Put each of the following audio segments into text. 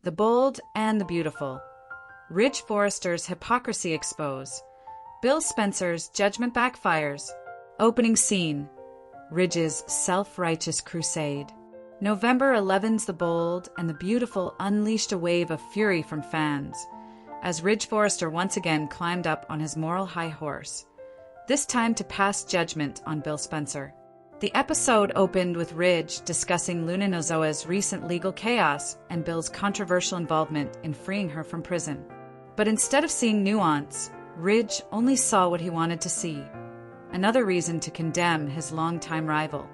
The bold and the beautiful. Ridge Forrester's hypocrisy expose. Bill Spencer's judgment backfires. Opening scene. Ridge's self-righteous crusade. November 11's The Bold and the Beautiful unleashed a wave of fury from fans, as Ridge Forrester once again climbed up on his moral high horse, this time to pass judgment on Bill Spencer. The episode opened with Ridge discussing Luna Nozoa's recent legal chaos and Bill's controversial involvement in freeing her from prison. But instead of seeing nuance, Ridge only saw what he wanted to see, another reason to condemn his longtime rival.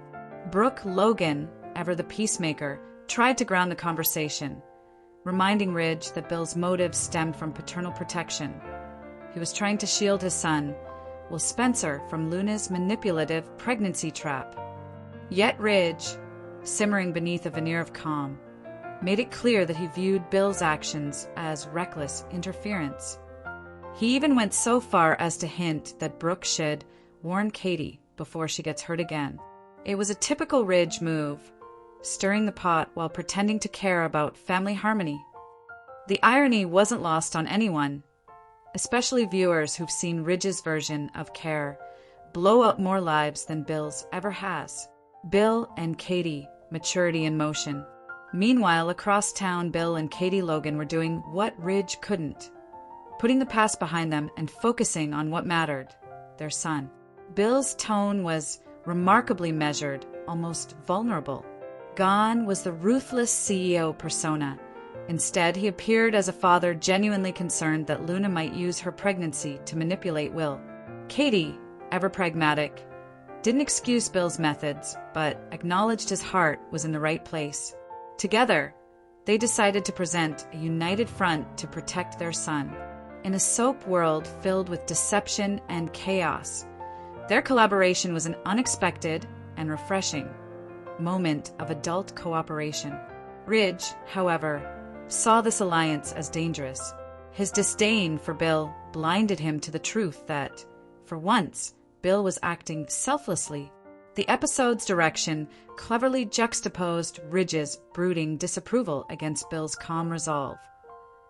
Brooke, Logan, ever the peacemaker, tried to ground the conversation, reminding Ridge that Bill's motives stemmed from paternal protection. He was trying to shield his son, while Spencer from Luna's manipulative pregnancy trap. Yet Ridge, simmering beneath a veneer of calm, made it clear that he viewed Bill's actions as reckless interference. He even went so far as to hint that Brooke should warn Katie before she gets hurt again. It was a typical Ridge move, stirring the pot while pretending to care about family harmony. The irony wasn't lost on anyone, especially viewers who've seen Ridge's version of Care blow up more lives than Bill's ever has. Bill and Katie, maturity in motion. Meanwhile, across town, Bill and Katie Logan were doing what Ridge couldn't, putting the past behind them and focusing on what mattered, their son. Bill's tone was remarkably measured, almost vulnerable. Gone was the ruthless CEO persona. Instead, he appeared as a father genuinely concerned that Luna might use her pregnancy to manipulate Will. Katie, ever pragmatic, didn't excuse Bill's methods, but acknowledged his heart was in the right place. Together, they decided to present a united front to protect their son. In a soap world filled with deception and chaos, their collaboration was an unexpected and refreshing moment of adult cooperation. Ridge, however, saw this alliance as dangerous. His disdain for Bill blinded him to the truth that, for once, Bill was acting selflessly. The episode's direction cleverly juxtaposed Ridge's brooding disapproval against Bill's calm resolve,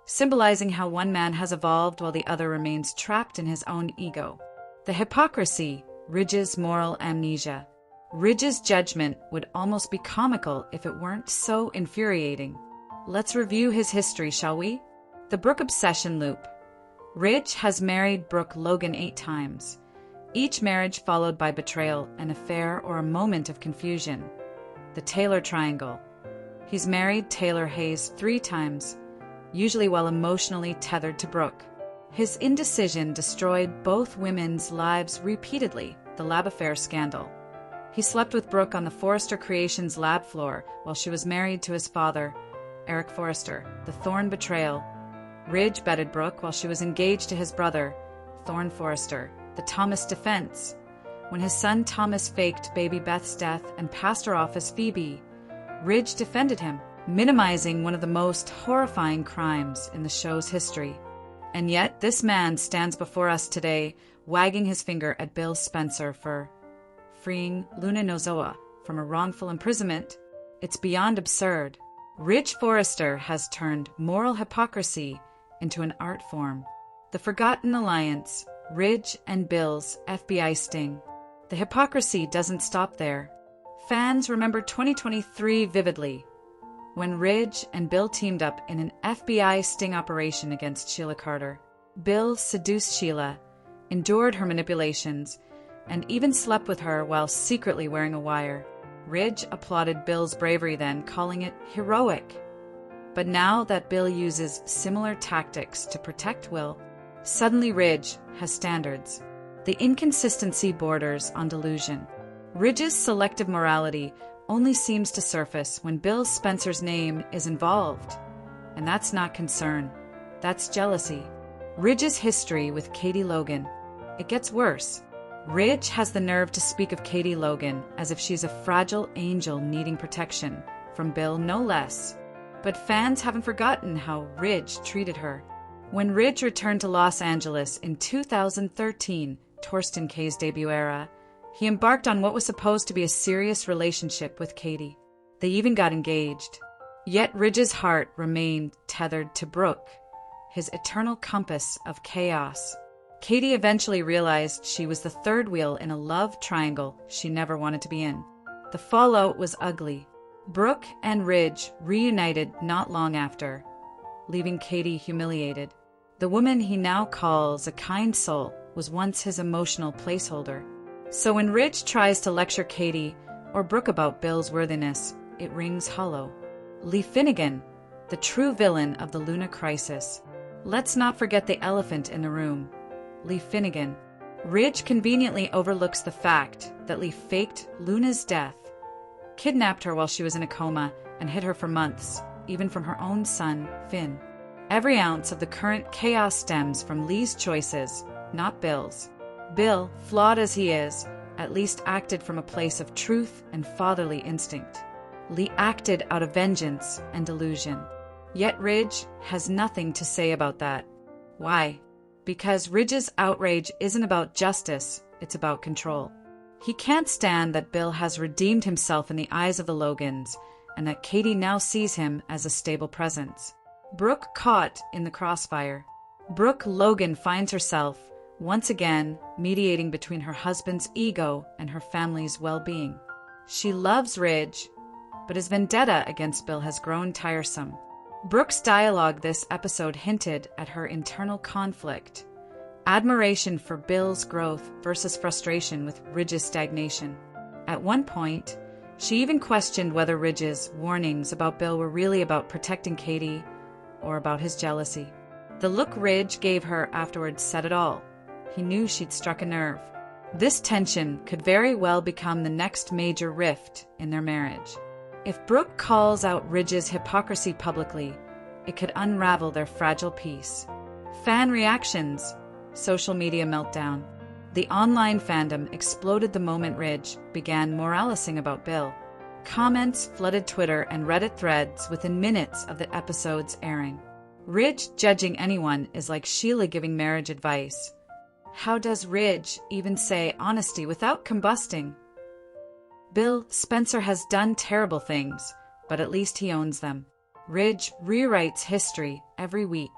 symbolizing how one man has evolved while the other remains trapped in his own ego. The hypocrisy, Ridge's moral amnesia. Ridge's judgment would almost be comical if it weren't so infuriating. Let's review his history, shall we? The Brooke obsession loop. Ridge has married Brooke Logan 8 times, each marriage followed by betrayal, an affair, or a moment of confusion. The Taylor Triangle. He's married Taylor Hayes 3 times, usually while emotionally tethered to Brooke. His indecision destroyed both women's lives repeatedly, the lab affair scandal. He slept with Brooke on the Forrester Creations lab floor while she was married to his father, Eric Forrester, the Thorne betrayal. Ridge bedded Brooke while she was engaged to his brother, Thorne Forrester, the Thomas defense. When his son Thomas faked baby Beth's death and passed her off as Phoebe, Ridge defended him, minimizing one of the most horrifying crimes in the show's history. And yet this man stands before us today, wagging his finger at Bill Spencer for freeing Luna Nozoa from a wrongful imprisonment. It's beyond absurd. Ridge Forrester has turned moral hypocrisy into an art form. The Forgotten Alliance, Ridge and Bill's FBI sting. The hypocrisy doesn't stop there. Fans remember 2023 vividly, when Ridge and Bill teamed up in an FBI sting operation against Sheila Carter. Bill seduced Sheila, endured her manipulations, and even slept with her while secretly wearing a wire. Ridge applauded Bill's bravery then, calling it heroic. But now that Bill uses similar tactics to protect Will, suddenly Ridge has standards. The inconsistency borders on delusion. Ridge's selective morality only seems to surface when Bill Spencer's name is involved. And that's not concern. That's jealousy. Ridge's history with Katie Logan. It gets worse. Ridge has the nerve to speak of Katie Logan as if she's a fragile angel needing protection, from Bill no less. But fans haven't forgotten how Ridge treated her. When Ridge returned to Los Angeles in 2013, Torsten K's debut era, he embarked on what was supposed to be a serious relationship with Katie. They even got engaged. Yet Ridge's heart remained tethered to Brooke, his eternal compass of chaos. Katie eventually realized she was the third wheel in a love triangle she never wanted to be in. The fallout was ugly. Brooke and Ridge reunited not long after, leaving Katie humiliated. The woman he now calls a kind soul was once his emotional placeholder. So when Ridge tries to lecture Katie or Brooke about Bill's worthiness, it rings hollow. Lee Finnegan, the true villain of the Luna crisis. Let's not forget the elephant in the room, Lee Finnegan. Ridge conveniently overlooks the fact that Lee faked Luna's death, kidnapped her while she was in a coma, and hid her for months, even from her own son, Finn. Every ounce of the current chaos stems from Lee's choices, not Bill's. Bill, flawed as he is, at least acted from a place of truth and fatherly instinct. Lee acted out of vengeance and delusion. Yet Ridge has nothing to say about that. Why? Because Ridge's outrage isn't about justice, it's about control. He can't stand that Bill has redeemed himself in the eyes of the Logans, and that Katie now sees him as a stable presence. Brooke caught in the crossfire. Brooke Logan finds herself, once again, mediating between her husband's ego and her family's well-being. She loves Ridge, but his vendetta against Bill has grown tiresome. Brooke's dialogue this episode hinted at her internal conflict. Admiration for Bill's growth versus frustration with Ridge's stagnation. At one point, she even questioned whether Ridge's warnings about Bill were really about protecting Katie or about his jealousy. The look Ridge gave her afterwards said it all. He knew she'd struck a nerve. This tension could very well become the next major rift in their marriage. If Brooke calls out Ridge's hypocrisy publicly, it could unravel their fragile peace. Fan reactions, social media meltdown. The online fandom exploded the moment Ridge began moralising about Bill. Comments flooded Twitter and Reddit threads within minutes of the episode's airing. Ridge judging anyone is like Sheila giving marriage advice. How does Ridge even say honesty without combusting? Bill Spencer has done terrible things, but at least he owns them. Ridge rewrites history every week.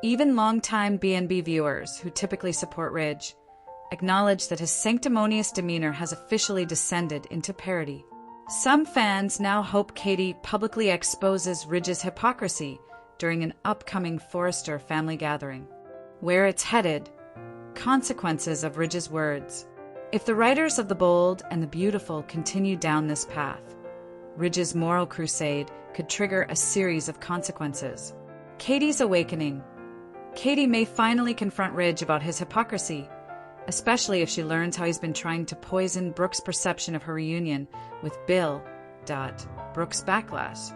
Even longtime B&B viewers, who typically support Ridge, acknowledge that his sanctimonious demeanor has officially descended into parody. Some fans now hope Katie publicly exposes Ridge's hypocrisy during an upcoming Forrester family gathering. Where it's headed, consequences of Ridge's words. If the writers of The Bold and the Beautiful continue down this path, Ridge's moral crusade could trigger a series of consequences. Katie's awakening. Katie may finally confront Ridge about his hypocrisy, especially if she learns how he's been trying to poison Brooke's perception of her reunion with Bill. Brooke's backlash.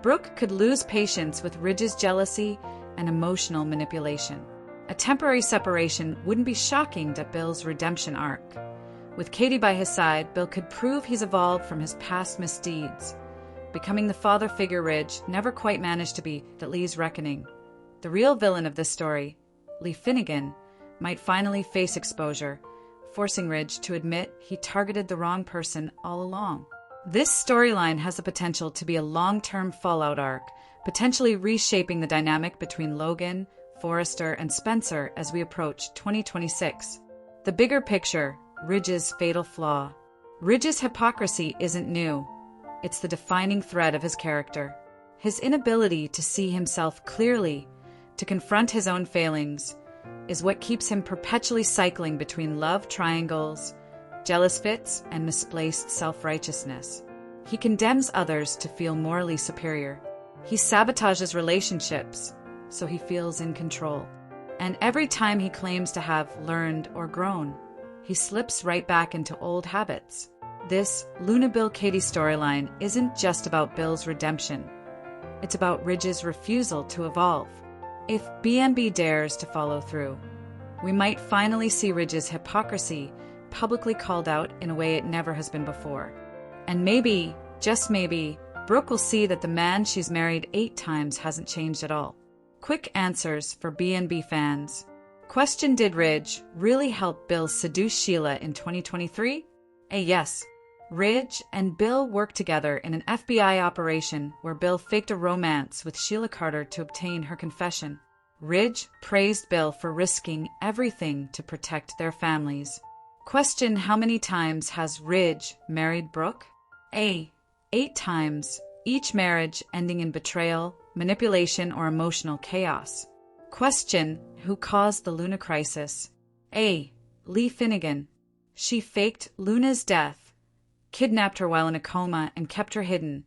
Brooke could lose patience with Ridge's jealousy and emotional manipulation. A temporary separation wouldn't be shocking to Bill's redemption arc. With Katie by his side, Bill could prove he's evolved from his past misdeeds, becoming the father figure Ridge never quite managed to be at Lee's reckoning. The real villain of this story, Lee Finnegan, might finally face exposure, forcing Ridge to admit he targeted the wrong person all along. This storyline has the potential to be a long-term fallout arc, potentially reshaping the dynamic between Logan, Forrester, and Spencer as we approach 2026. The bigger picture, Ridge's fatal flaw. Ridge's hypocrisy isn't new. It's the defining thread of his character. His inability to see himself clearly, to confront his own failings, is what keeps him perpetually cycling between love triangles, jealous fits, and misplaced self-righteousness. He condemns others to feel morally superior. He sabotages relationships, so he feels in control. And every time he claims to have learned or grown, he slips right back into old habits. This Luna Bill Katie storyline isn't just about Bill's redemption. It's about Ridge's refusal to evolve. If B&B dares to follow through, we might finally see Ridge's hypocrisy publicly called out in a way it never has been before. And maybe, just maybe, Brooke will see that the man she's married 8 times hasn't changed at all. Quick answers for B&B fans. Question: did Ridge really help Bill seduce Sheila in 2023? A yes. Ridge and Bill work together in an FBI operation where Bill faked a romance with Sheila Carter to obtain her confession. Ridge praised Bill for risking everything to protect their families. Question: how many times has Ridge married Brooke? A. 8 times, each marriage ending in betrayal, manipulation, or emotional chaos. Question: who caused the Luna crisis? A. Lee Finnegan. She faked Luna's death, kidnapped her while in a coma, and kept her hidden,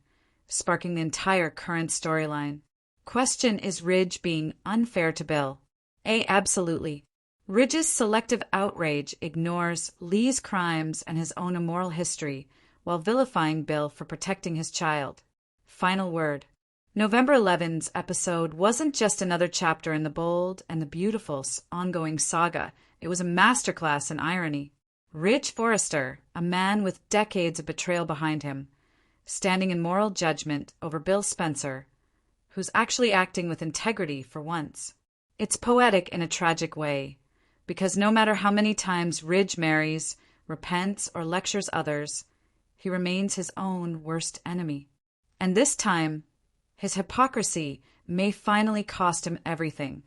sparking the entire current storyline. Question: is Ridge being unfair to Bill? A. Absolutely. Ridge's selective outrage ignores Lee's crimes and his own immoral history while vilifying Bill for protecting his child. Final word. November 11's episode wasn't just another chapter in the bold and the beautiful ongoing saga. It was a masterclass in irony. Ridge Forrester, a man with decades of betrayal behind him, standing in moral judgment over Bill Spencer, who's actually acting with integrity for once. It's poetic in a tragic way, because no matter how many times Ridge marries, repents, or lectures others, he remains his own worst enemy. And this time, his hypocrisy may finally cost him everything.